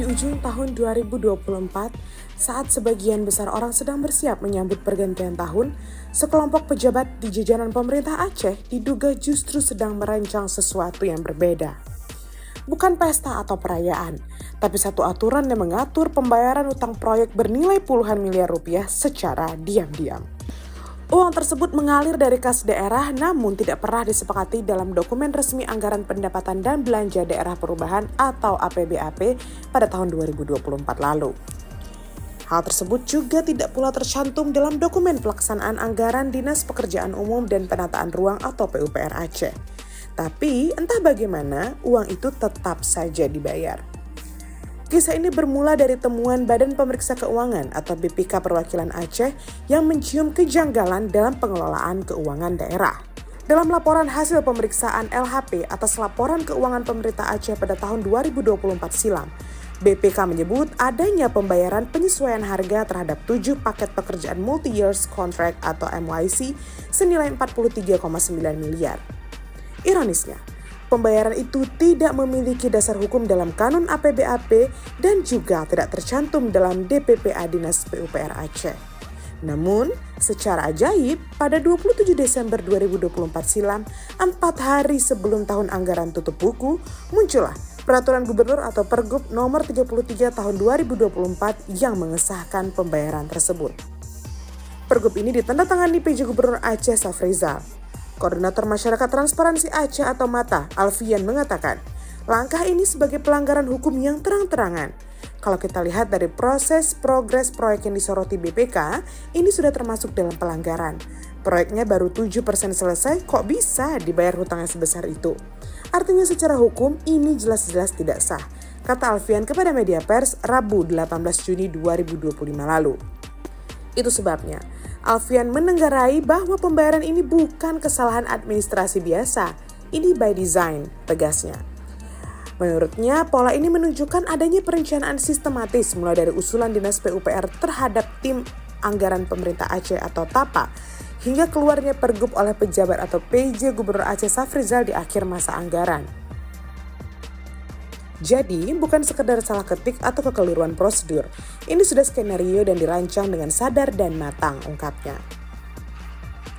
Di ujung tahun 2024, saat sebagian besar orang sedang bersiap menyambut pergantian tahun, sekelompok pejabat di jajaran pemerintah Aceh diduga justru sedang merancang sesuatu yang berbeda. Bukan pesta atau perayaan, tapi satu aturan yang mengatur pembayaran utang proyek bernilai puluhan miliar rupiah secara diam-diam. Uang tersebut mengalir dari kas daerah namun tidak pernah disepakati dalam dokumen resmi Anggaran Pendapatan dan Belanja Daerah Perubahan atau APBAP pada tahun 2024 lalu. Hal tersebut juga tidak pula tercantum dalam dokumen pelaksanaan anggaran Dinas Pekerjaan Umum dan Penataan Ruang atau PUPR Aceh. Tapi entah bagaimana uang itu tetap saja dibayar. Kisah ini bermula dari temuan Badan Pemeriksa Keuangan atau BPK Perwakilan Aceh yang mencium kejanggalan dalam pengelolaan keuangan daerah. Dalam laporan hasil pemeriksaan LHP atas laporan keuangan pemerintah Aceh pada tahun 2024 silam, BPK menyebut adanya pembayaran penyesuaian harga terhadap 7 paket pekerjaan multi-years contract atau MYC senilai 43,9 miliar. Ironisnya, pembayaran itu tidak memiliki dasar hukum dalam kanun APBAP dan juga tidak tercantum dalam DPPA Dinas PUPR Aceh. Namun, secara ajaib, pada 27 Desember 2024 silam, 4 hari sebelum tahun anggaran tutup buku, muncullah Peraturan Gubernur atau Pergub nomor 33 tahun 2024 yang mengesahkan pembayaran tersebut. Pergub ini ditandatangani PJ Gubernur Aceh Safrizal. Koordinator Masyarakat Transparansi Aceh atau MATA, Alfian mengatakan, langkah ini sebagai pelanggaran hukum yang terang-terangan. Kalau kita lihat dari proses progres proyek yang disoroti BPK, ini sudah termasuk dalam pelanggaran. Proyeknya baru 7% selesai, kok bisa dibayar hutangnya sebesar itu? Artinya secara hukum ini jelas-jelas tidak sah, kata Alfian kepada media pers Rabu 18 Juni 2025 lalu. Itu sebabnya, Alfian menenggarai bahwa pembayaran ini bukan kesalahan administrasi biasa, ini by design, tegasnya. Menurutnya, pola ini menunjukkan adanya perencanaan sistematis mulai dari usulan Dinas PUPR terhadap tim anggaran pemerintah Aceh atau TAPA, hingga keluarnya pergub oleh pejabat atau PJ Gubernur Aceh Safrizal di akhir masa anggaran. Jadi, bukan sekedar salah ketik atau kekeliruan prosedur. Ini sudah skenario dan dirancang dengan sadar dan matang, ungkapnya.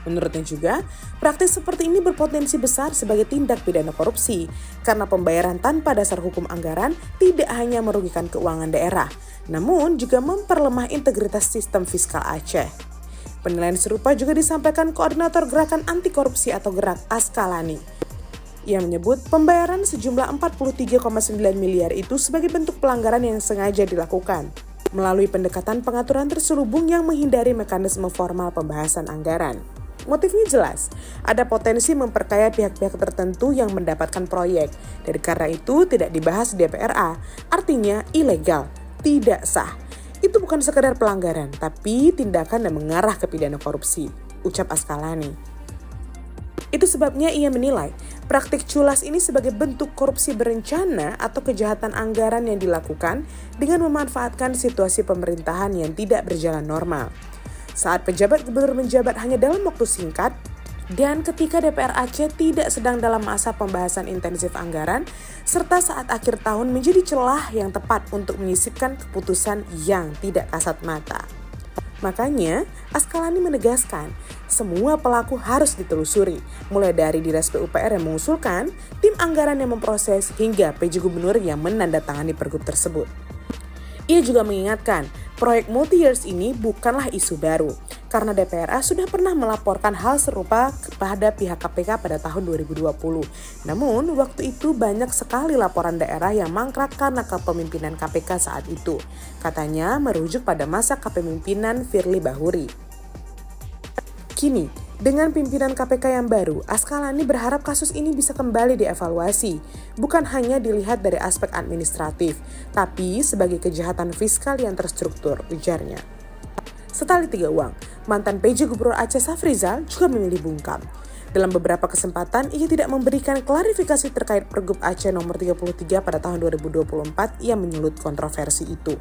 Menurutnya juga, praktis seperti ini berpotensi besar sebagai tindak pidana korupsi, karena pembayaran tanpa dasar hukum anggaran tidak hanya merugikan keuangan daerah, namun juga memperlemah integritas sistem fiskal Aceh. Penilaian serupa juga disampaikan Koordinator Gerakan Anti Korupsi atau Gerak Askalani. Ia menyebut pembayaran sejumlah 43,9 miliar itu sebagai bentuk pelanggaran yang sengaja dilakukan melalui pendekatan pengaturan terselubung yang menghindari mekanisme formal pembahasan anggaran. Motifnya jelas, ada potensi memperkaya pihak-pihak tertentu yang mendapatkan proyek, dan karena itu tidak dibahas di DPRA, artinya ilegal, tidak sah. Itu bukan sekedar pelanggaran, tapi tindakan yang mengarah ke pidana korupsi, ucap Askalani. Itu sebabnya ia menilai praktik culas ini sebagai bentuk korupsi berencana atau kejahatan anggaran yang dilakukan dengan memanfaatkan situasi pemerintahan yang tidak berjalan normal. Saat pejabat gubernur menjabat hanya dalam waktu singkat, dan ketika DPR Aceh tidak sedang dalam masa pembahasan intensif anggaran, serta saat akhir tahun menjadi celah yang tepat untuk menyisipkan keputusan yang tidak kasat mata. Makanya, Askalani menegaskan, semua pelaku harus ditelusuri, mulai dari Dinas PUPR yang mengusulkan, tim anggaran yang memproses, hingga PJ Gubernur yang menandatangani pergub tersebut. Ia juga mengingatkan, proyek multi-years ini bukanlah isu baru, karena DPRA sudah pernah melaporkan hal serupa kepada pihak KPK pada tahun 2020. Namun, waktu itu banyak sekali laporan daerah yang mangkrak karena kepemimpinan KPK saat itu. Katanya merujuk pada masa kepemimpinan Firly Bahuri. Kini, dengan pimpinan KPK yang baru, Askalani berharap kasus ini bisa kembali dievaluasi, bukan hanya dilihat dari aspek administratif, tapi sebagai kejahatan fiskal yang terstruktur, ujarnya. Setali tiga uang, mantan PJ Gubernur Aceh Safrizal juga memilih bungkam. Dalam beberapa kesempatan, ia tidak memberikan klarifikasi terkait Pergub Aceh nomor 33 pada tahun 2024 yang menyulut kontroversi itu.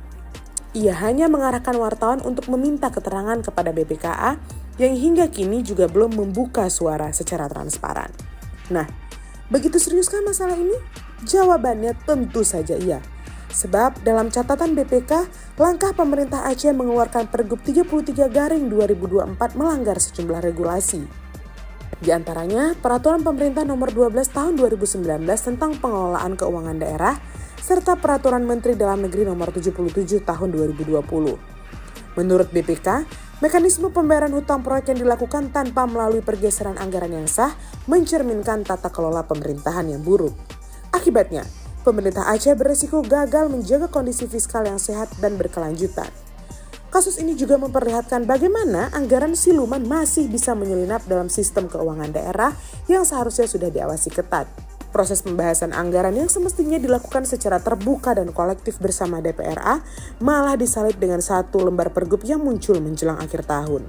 Ia hanya mengarahkan wartawan untuk meminta keterangan kepada BPKA yang hingga kini juga belum membuka suara secara transparan. Nah, begitu seriuskah masalah ini? Jawabannya tentu saja iya. Sebab dalam catatan BPK, langkah pemerintah Aceh mengeluarkan Pergub 33/2024 melanggar sejumlah regulasi. Di antaranya, Peraturan Pemerintah Nomor 12 Tahun 2019 tentang Pengelolaan Keuangan Daerah, serta Peraturan Menteri Dalam Negeri Nomor 77 Tahun 2020. Menurut BPK, mekanisme pembayaran hutang proyek yang dilakukan tanpa melalui pergeseran anggaran yang sah mencerminkan tata kelola pemerintahan yang buruk. Akibatnya, pemerintah Aceh beresiko gagal menjaga kondisi fiskal yang sehat dan berkelanjutan. Kasus ini juga memperlihatkan bagaimana anggaran siluman masih bisa menyelinap dalam sistem keuangan daerah yang seharusnya sudah diawasi ketat. Proses pembahasan anggaran yang semestinya dilakukan secara terbuka dan kolektif bersama DPRA malah disalib dengan satu lembar pergub yang muncul menjelang akhir tahun.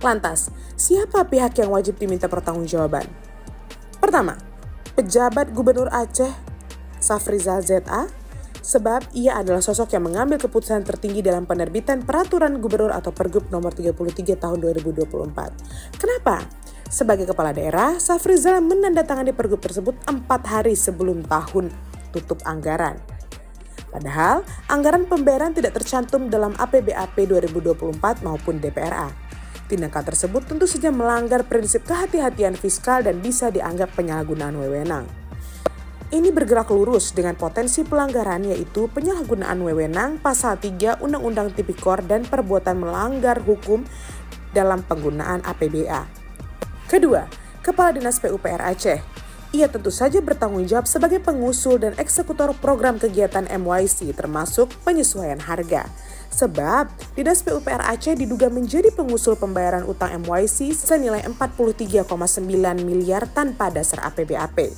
Lantas, siapa pihak yang wajib diminta pertanggungjawaban? Pertama, pejabat Gubernur Aceh Safrizal ZA, sebab ia adalah sosok yang mengambil keputusan tertinggi dalam penerbitan Peraturan Gubernur atau Pergub Nomor 33 Tahun 2024. Kenapa? Sebagai kepala daerah, Safrizal menandatangani Pergub tersebut 4 hari sebelum tahun tutup anggaran. Padahal, anggaran pembayaran tidak tercantum dalam APBAP 2024 maupun DPRA. Tindakan tersebut tentu saja melanggar prinsip kehati-hatian fiskal dan bisa dianggap penyalahgunaan wewenang. Ini bergerak lurus dengan potensi pelanggaran, yaitu penyalahgunaan wewenang pasal 3 Undang-Undang Tipikor dan perbuatan melanggar hukum dalam penggunaan APBA. Kedua, Kepala Dinas PUPR Aceh. Ia tentu saja bertanggung jawab sebagai pengusul dan eksekutor program kegiatan MYC termasuk penyesuaian harga. Sebab Dinas PUPR Aceh diduga menjadi pengusul pembayaran utang MYC senilai 43,9 miliar tanpa dasar APBAP.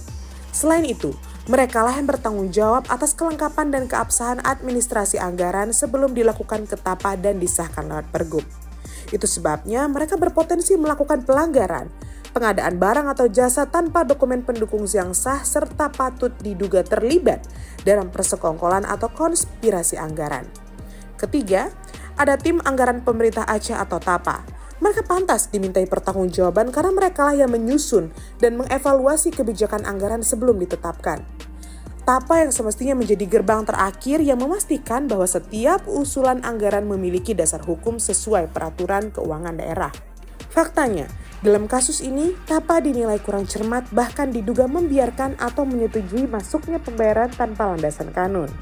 Selain itu, merekalah yang bertanggung jawab atas kelengkapan dan keabsahan administrasi anggaran sebelum dilakukan ketapa dan disahkan lewat pergub. Itu sebabnya mereka berpotensi melakukan pelanggaran, pengadaan barang atau jasa tanpa dokumen pendukung yang sah serta patut diduga terlibat dalam persekongkolan atau konspirasi anggaran. Ketiga, ada tim anggaran pemerintah Aceh atau TAPA. Mereka pantas dimintai pertanggungjawaban karena merekalah yang menyusun dan mengevaluasi kebijakan anggaran sebelum ditetapkan. TAPA yang semestinya menjadi gerbang terakhir yang memastikan bahwa setiap usulan anggaran memiliki dasar hukum sesuai peraturan keuangan daerah. Faktanya, dalam kasus ini, TAPA dinilai kurang cermat bahkan diduga membiarkan atau menyetujui masuknya pembayaran tanpa landasan kanun.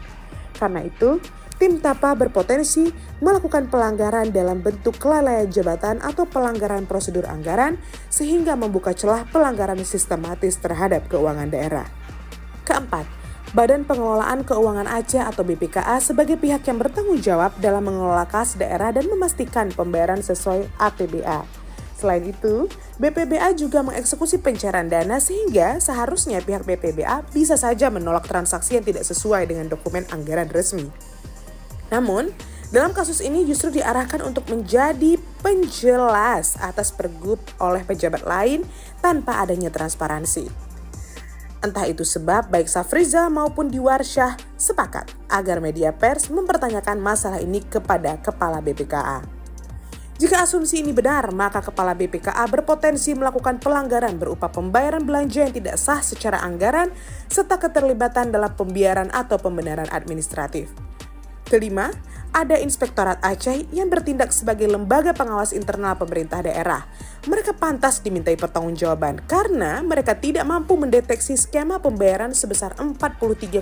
Karena itu, tim TAPA berpotensi melakukan pelanggaran dalam bentuk kelalaian jabatan atau pelanggaran prosedur anggaran sehingga membuka celah pelanggaran sistematis terhadap keuangan daerah. Keempat, Badan Pengelolaan Keuangan Aceh atau BPKA sebagai pihak yang bertanggung jawab dalam mengelola kas daerah dan memastikan pembayaran sesuai APBA. Selain itu, BPBA juga mengeksekusi pencairan dana sehingga seharusnya pihak BPBA bisa saja menolak transaksi yang tidak sesuai dengan dokumen anggaran resmi. Namun, dalam kasus ini justru diarahkan untuk menjadi penjelas atas pergub oleh pejabat lain tanpa adanya transparansi. Entah itu sebab baik Safrizal maupun Diwarsyah sepakat agar media pers mempertanyakan masalah ini kepada Kepala BPKA. Jika asumsi ini benar, maka Kepala BPKA berpotensi melakukan pelanggaran berupa pembayaran belanja yang tidak sah secara anggaran serta keterlibatan dalam pembiaran atau pembenaran administratif. Kelima, ada Inspektorat Aceh yang bertindak sebagai lembaga pengawas internal pemerintah daerah. Mereka pantas dimintai pertanggungjawaban karena mereka tidak mampu mendeteksi skema pembayaran sebesar 43,9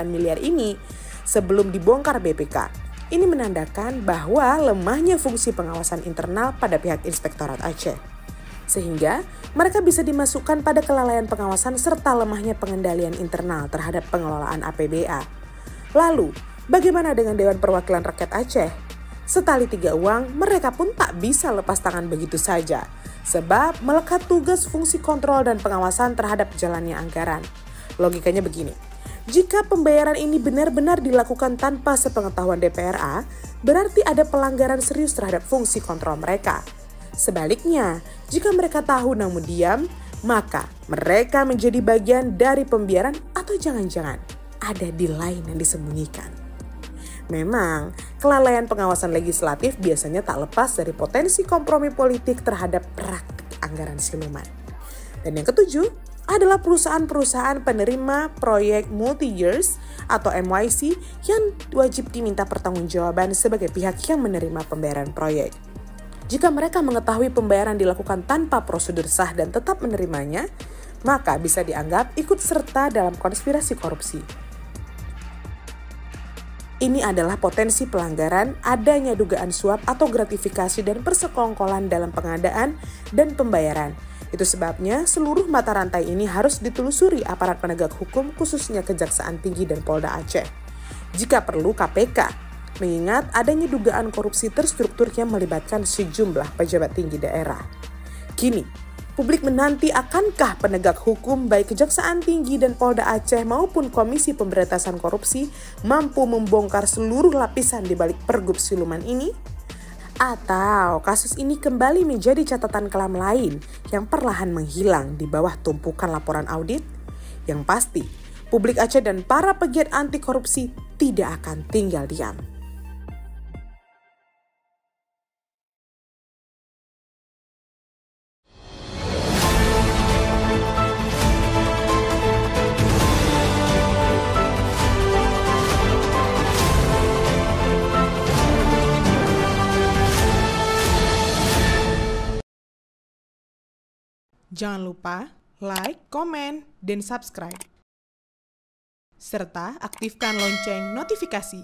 miliar ini sebelum dibongkar BPK. Ini menandakan bahwa lemahnya fungsi pengawasan internal pada pihak Inspektorat Aceh. Sehingga mereka bisa dimasukkan pada kelalaian pengawasan serta lemahnya pengendalian internal terhadap pengelolaan APBA. Lalu, bagaimana dengan Dewan Perwakilan Rakyat Aceh? Setali tiga uang, mereka pun tak bisa lepas tangan begitu saja, sebab melekat tugas fungsi kontrol dan pengawasan terhadap jalannya anggaran. Logikanya begini, jika pembayaran ini benar-benar dilakukan tanpa sepengetahuan DPRA, berarti ada pelanggaran serius terhadap fungsi kontrol mereka. Sebaliknya, jika mereka tahu namun diam, maka mereka menjadi bagian dari pembiaran atau jangan-jangan ada deal lain yang disembunyikan. Memang, kelalaian pengawasan legislatif biasanya tak lepas dari potensi kompromi politik terhadap praktik anggaran siluman. Dan yang ketujuh, adalah perusahaan-perusahaan penerima proyek multi-years atau MYC yang wajib diminta pertanggungjawaban sebagai pihak yang menerima pembayaran proyek. Jika mereka mengetahui pembayaran dilakukan tanpa prosedur sah dan tetap menerimanya, maka bisa dianggap ikut serta dalam konspirasi korupsi. Ini adalah potensi pelanggaran adanya dugaan suap atau gratifikasi dan persekongkolan dalam pengadaan dan pembayaran. Itu sebabnya seluruh mata rantai ini harus ditelusuri aparat penegak hukum khususnya Kejaksaan Tinggi dan Polda Aceh. Jika perlu KPK, mengingat adanya dugaan korupsi terstruktur yang melibatkan sejumlah pejabat tinggi daerah. Kini, publik menanti akankah penegak hukum baik Kejaksaan Tinggi dan Polda Aceh maupun Komisi Pemberantasan Korupsi mampu membongkar seluruh lapisan di balik pergub siluman ini? Atau kasus ini kembali menjadi catatan kelam lain yang perlahan menghilang di bawah tumpukan laporan audit? Yang pasti, publik Aceh dan para pegiat anti korupsi tidak akan tinggal diam. Jangan lupa like, komen, dan subscribe. Serta aktifkan lonceng notifikasi.